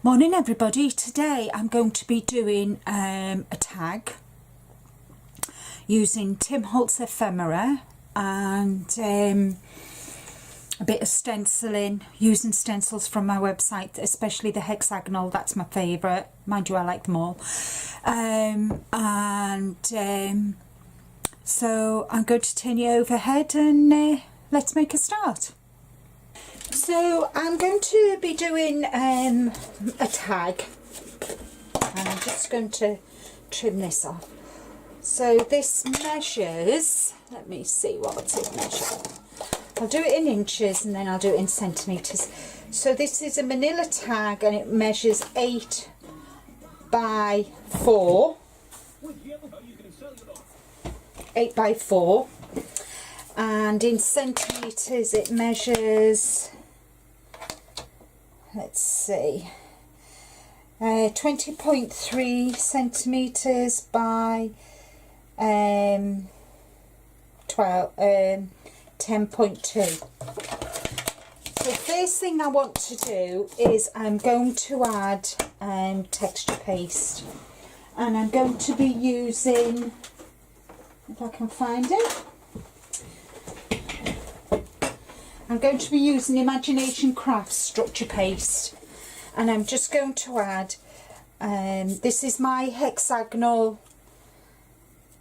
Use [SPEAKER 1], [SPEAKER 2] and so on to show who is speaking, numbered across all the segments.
[SPEAKER 1] Morning everybody. Today I'm going to be doing a tag using Tim Holtz ephemera and a bit of stenciling, using stencils from my website, especially the hexagonal. That's my favourite, mind you, I like them all. So I'm going to turn you overhead and let's make a start. So I'm going to be doing a tag, and I'm just going to trim this off. So this measures, let me see what it measures. I'll do it in inches and then I'll do it in centimetres. So this is a manila tag and it measures 8 by 4. 8 by 4. And in centimetres it measures, let's see, 20.3 centimetres by 10.2. So first thing I want to do is I'm going to add texture paste, and I'm going to be using, if I can find it, I'm going to be using Imagination Crafts structure paste, and I'm just going to add, this is my hexagonal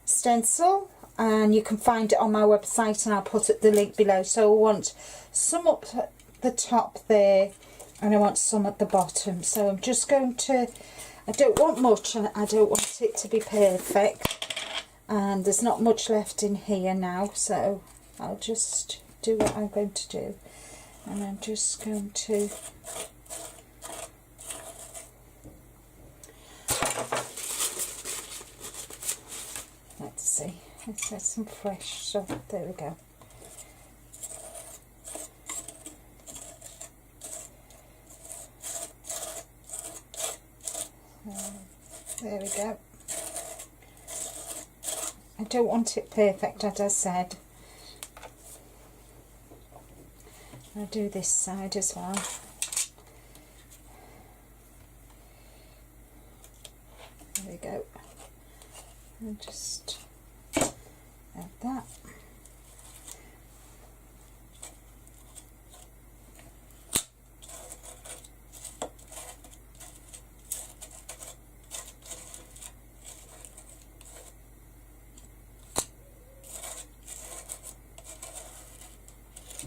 [SPEAKER 1] stencil and you can find it on my website and I'll put the link below. So I want some up the top there and I want some at the bottom. So I'm just going to, I don't want much and I don't want it to be perfect, and there's not much left in here now, so I'll just do what I'm going to do, and I'm just going to let's see, let's get some fresh stuff. There we go. There we go. I don't want it perfect, as I said. I'll do this side as well. There we go. And just add that.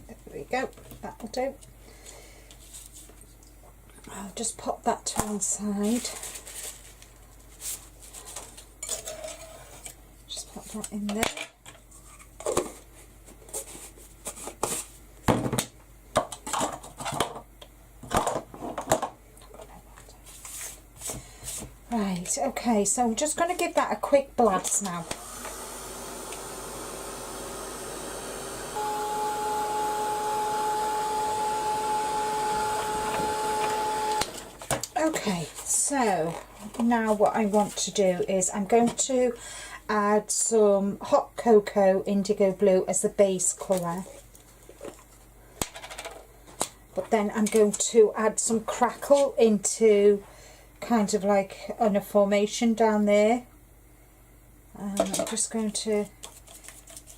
[SPEAKER 1] There we go. That'll do. I'll just pop that to one side. Just pop that in there. Right, okay, so I'm just going to give that a quick blast now. Okay, so now what I want to do is I'm going to add some hot cocoa indigo blue as the base colour, but then I'm going to add some crackle into kind of like on a formation down there, and I'm just going to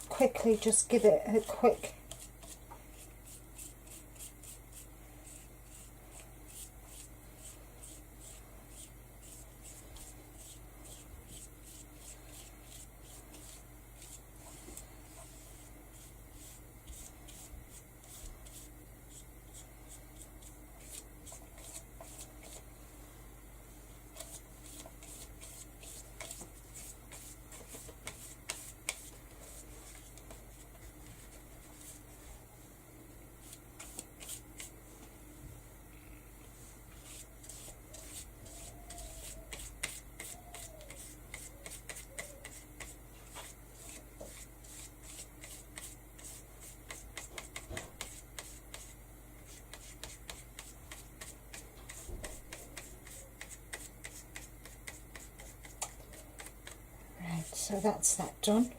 [SPEAKER 1] quickly just give it a quick So that's that done.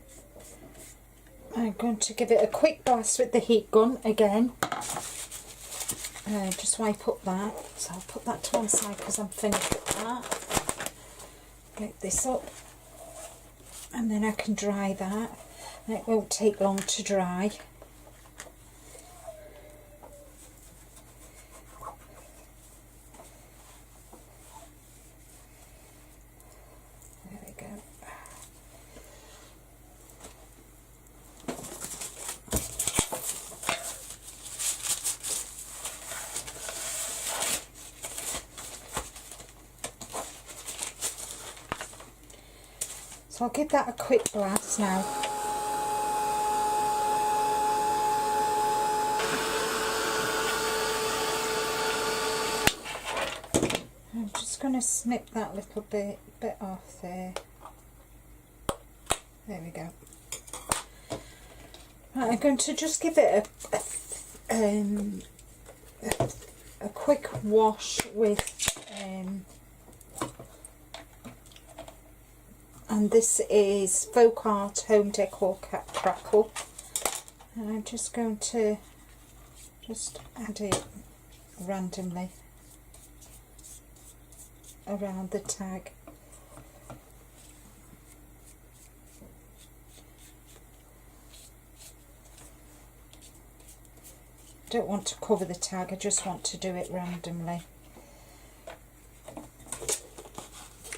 [SPEAKER 1] I'm going to give it a quick blast with the heat gun again. just wipe up that. So I'll put that to one side because I'm finished with that. Get this up, and then I can dry that, and it won't take long to dry. There we go. So I'll give that a quick blast now. I'm just going to snip that little bit off there. There we go. Right, I'm going to just give it a quick wash with and this is Folk Art Home Decor Crackle, and I'm just going to add it randomly around the tag. I don't want to cover the tag, I just want to do it randomly.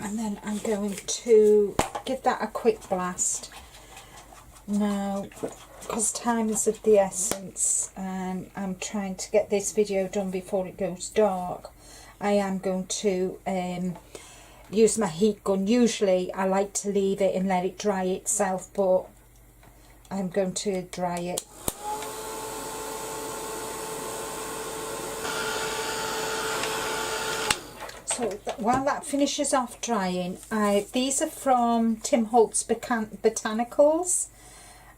[SPEAKER 1] And then I'm going to give that a quick blast. Now, because time is of the essence and I'm trying to get this video done before it goes dark, I am going to use my heat gun. Usually I like to leave it and let it dry itself, but I'm going to dry it. So while that finishes off drying, these are from Tim Holtz Botanicals,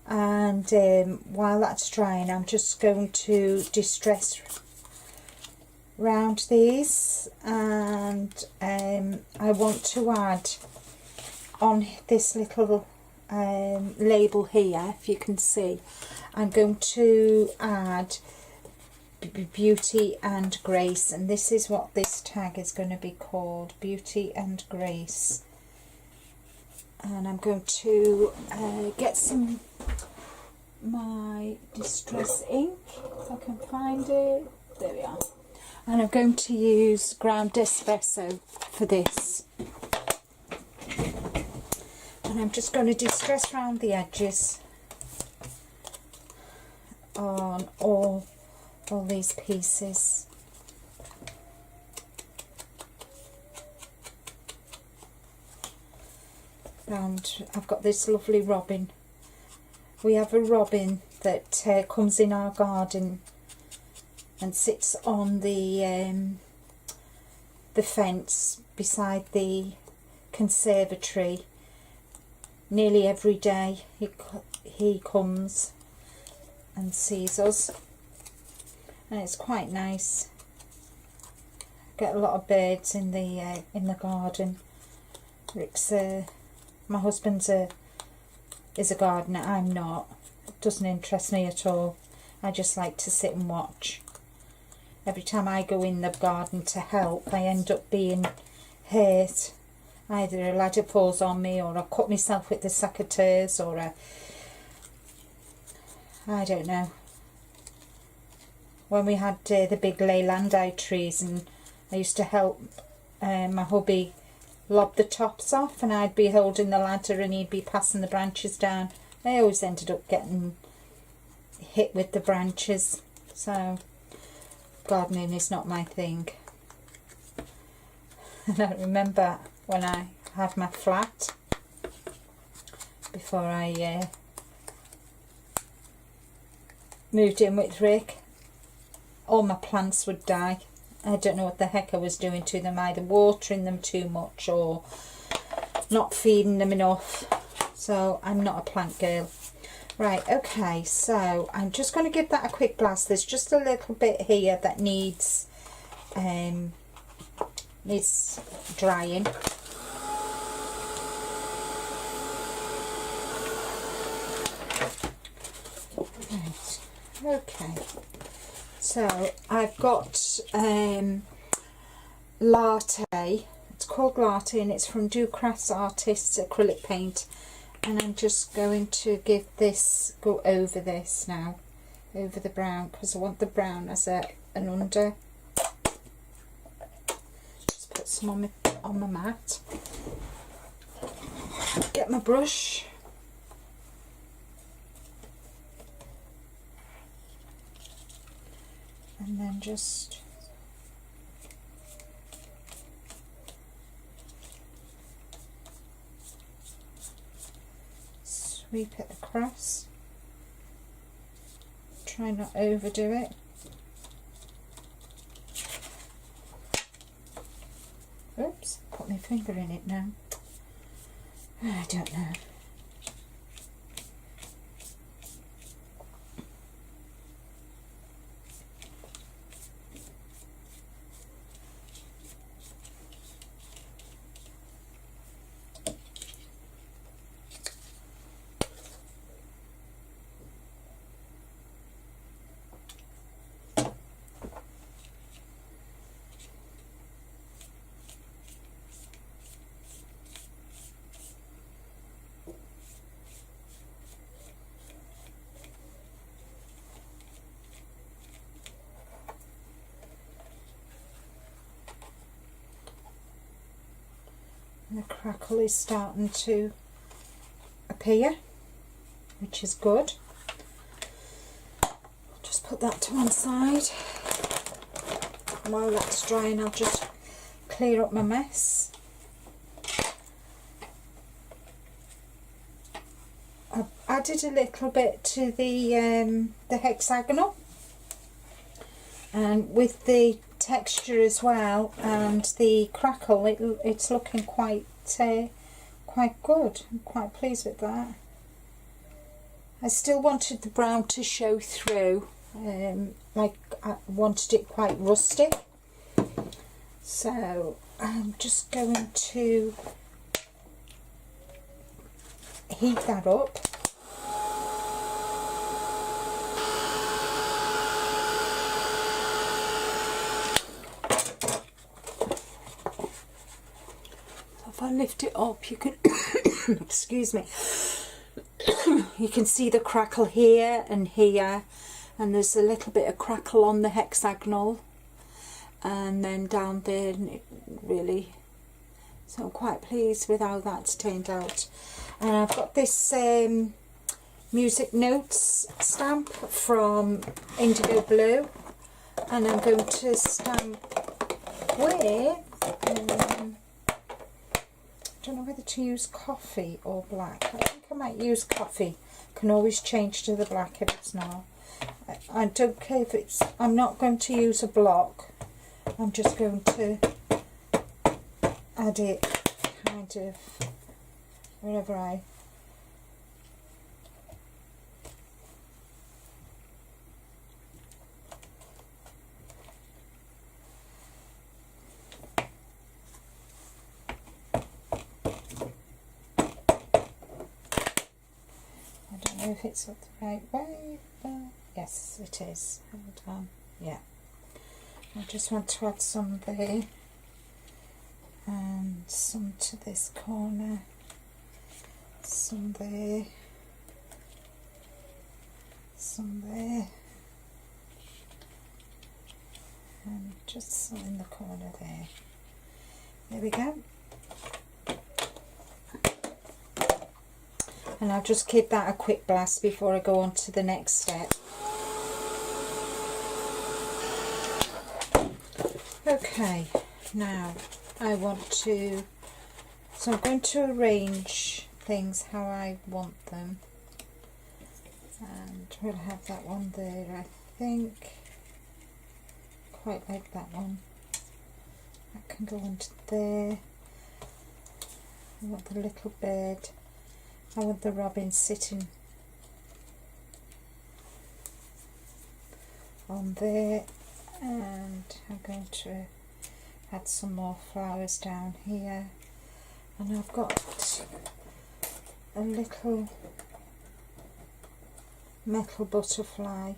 [SPEAKER 1] and while that's drying I'm just going to distress round these, and I want to add on this little label here, if you can see, I'm going to add Beauty and Grace, and this is what this tag is going to be called, Beauty and Grace. And I'm going to get some my distress ink, if I can find it. There we are. And I'm going to use ground espresso for this, and I'm just going to distress around the edges on all these pieces. And I've got this lovely robin. We have a robin that comes in our garden and sits on the fence beside the conservatory. Nearly every day he comes and sees us, and it's quite nice. Get a lot of birds in the garden. Rick's my husband's is a gardener. I'm not. It doesn't interest me at all. I just like to sit and watch. Every time I go in the garden to help, I end up being hurt. Either a ladder falls on me, or I cut myself with the secateurs, or I don't know. When we had the big Leylandii trees, and I used to help my hubby lob the tops off, and I'd be holding the ladder and he'd be passing the branches down. I always ended up getting hit with the branches, so gardening is not my thing. And I remember when I had my flat, before I moved in with Rick, all my plants would die. I don't know what the heck I was doing to them, either watering them too much or not feeding them enough. So I'm not a plant girl. Right, okay, so I'm just going to give that a quick blast. There's just a little bit here that needs drying. Right, okay. So I've got Latte. It's called Latte and it's from Do Crafts Artists acrylic paint. And I'm just going to go over this now, over the brown, because I want the brown as an under. Just put some on my mat. Get my brush. And then just sweep it across. Try not overdo it. Oops, put my finger in it now. I don't know. And the crackle is starting to appear, which is good. Just put that to one side. While that's drying, I'll just clear up my mess. I've added a little bit to the hexagonal, and with the texture as well and the crackle, it's looking quite good. I'm quite pleased with that. I still wanted the brown to show through, like I wanted it quite rustic, so I'm just going to heat that up. If I lift it up, you can excuse me, you can see the crackle here and here, and there's a little bit of crackle on the hexagonal, and then down there, really. So I'm quite pleased with how that's turned out. And I've got this music notes stamp from Indigo Blue, and I'm going to stamp with I don't know whether to use coffee or black. I think I might use coffee. Can always change to the black if it's not. I don't care if it's, I'm not going to use a block. I'm just going to add it kind of wherever I don't know if it's up the right way, but yes it is. Hold on. Yeah. I just want to add some there and some to this corner, some there, some there, and just some in the corner there. There we go. And I'll just give that a quick blast before I go on to the next step. Okay, now I want to, so I'm going to arrange things how I want them, and we'll have that one there. I think quite like that one. That can go into there. I want the little bird. I want the robin sitting on there, and I'm going to add some more flowers down here, and I've got a little metal butterfly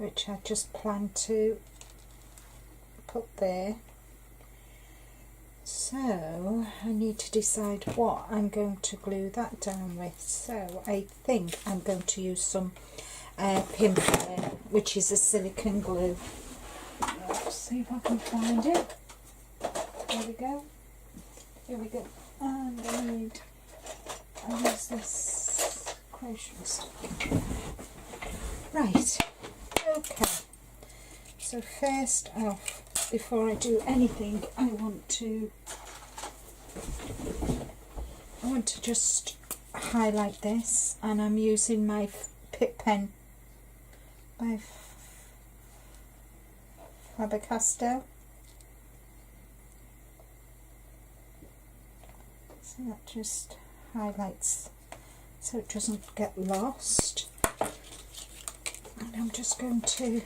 [SPEAKER 1] which I just plan to put there. So I need to decide what I'm going to glue that down with. So I think I'm going to use some Pinflair, which is a silicone glue. Let's see if I can find it. There we go. Here we go. And I'll use this crochet stick. Right. Okay. So first off, before I do anything, I want to just highlight this, and I'm using my Pitt pen by Faber-Castell. So that just highlights so it doesn't get lost. And I'm just going to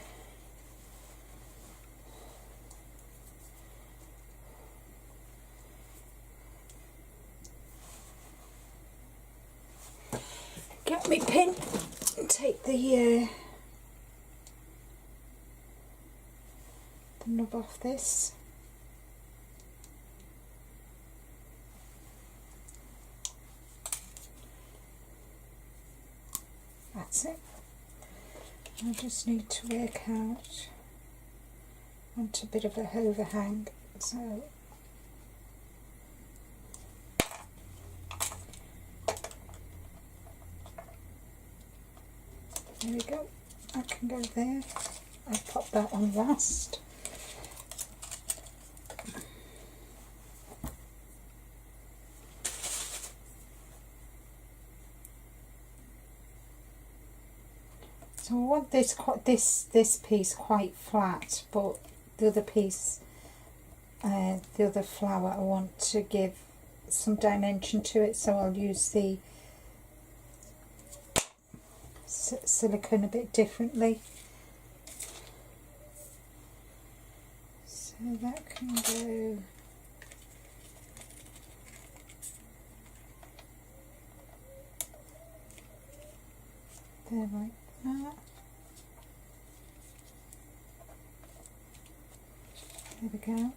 [SPEAKER 1] get my pin and take the nub off this. That's it. I just need to work out, I want a bit of a overhang, so there we go. I can go there. I'll pop that on last. So I want this piece quite flat, but the other piece, the other flower, I want to give some dimension to it, so I'll use the silicone a bit differently. So that can go there like that. There we go.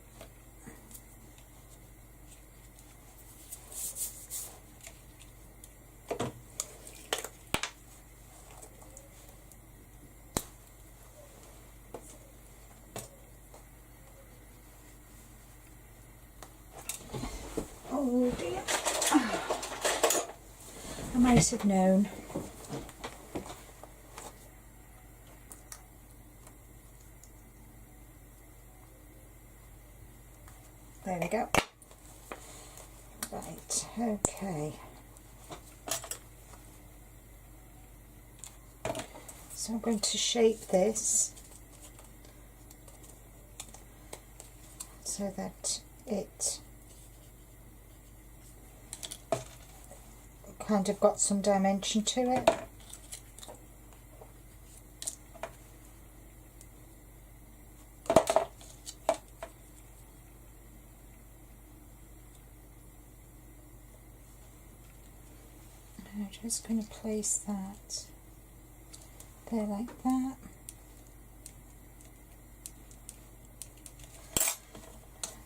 [SPEAKER 1] Oh dear. I might have known. There we go. Right, okay. So I'm going to shape this so that it kind of got some dimension to it. I'm just going to place that there like that.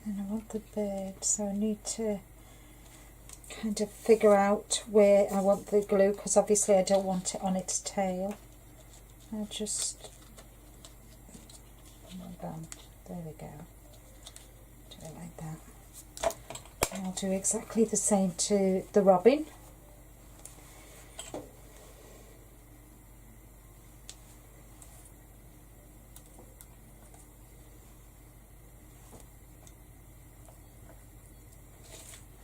[SPEAKER 1] And I want the bird, so I need to kind of figure out where I want the glue, because obviously I don't want it on its tail. I'll just, bam, there we go, do it like that. And I'll do exactly the same to the robin.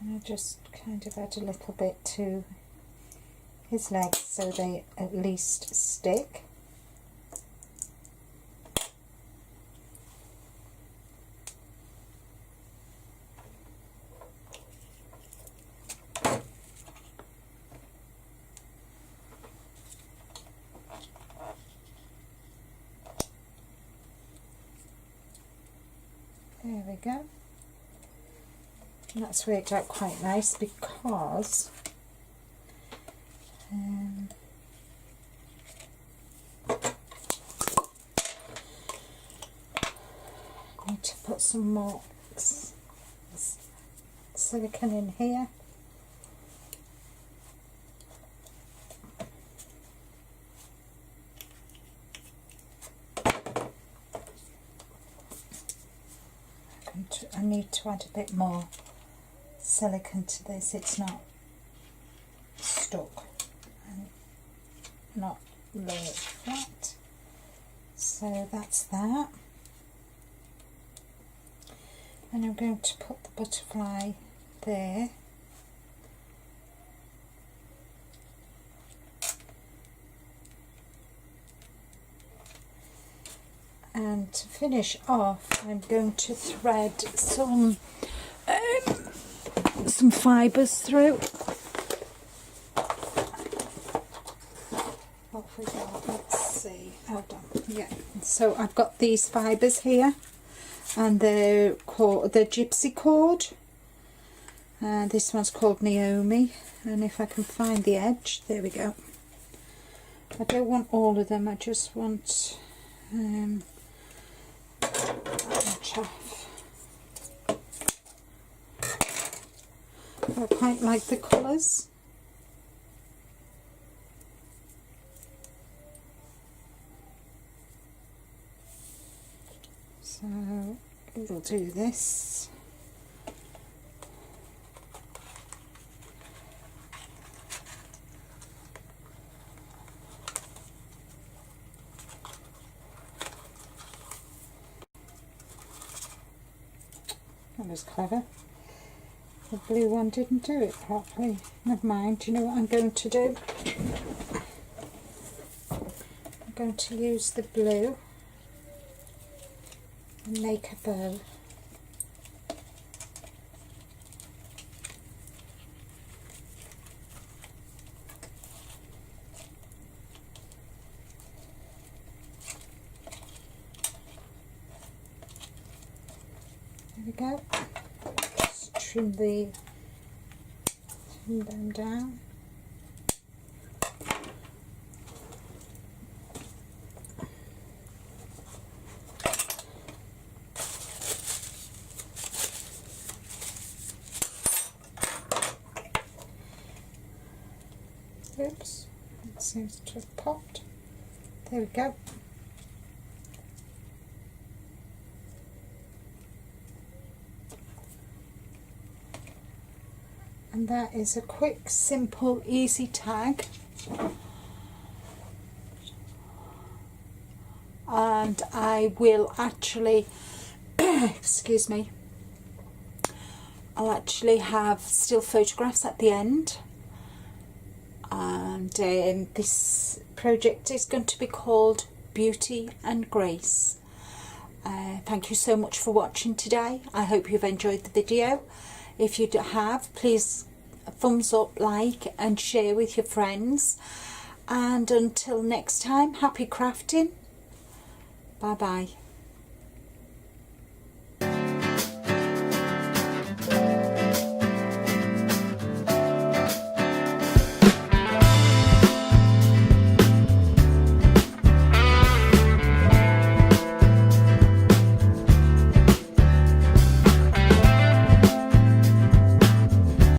[SPEAKER 1] And I just kind of add a little bit to his legs so they at least stick. There we go. And that's worked out quite nice because put some more silicone in here. I need to add a bit more silicone to this. It's not stuck and not really flat. So that's that. And I'm going to put the butterfly there. And to finish off, I'm going to thread some fibres through. What have we got? Let's see. Hold on. Yeah. So I've got these fibres here, and they're called the gypsy cord. And this one's called Naomi. And if I can find the edge, there we go. I don't want all of them. I just want chaff. I quite like the colours. So we'll do this. That was clever. The blue one didn't do it properly. Never mind. Do you know what I'm going to do? I'm going to use the blue and make a bow. There we go. Just trim them down. Oops, it seems to have popped. There we go. And that is a quick, simple, easy tag. And I will actually, excuse me, I'll actually have still photographs at the end. And this project is going to be called Beauty and Grace. Thank you so much for watching today. I hope you've enjoyed the video. If you have, please thumbs up, like and share with your friends. And until next time, happy crafting. Bye bye.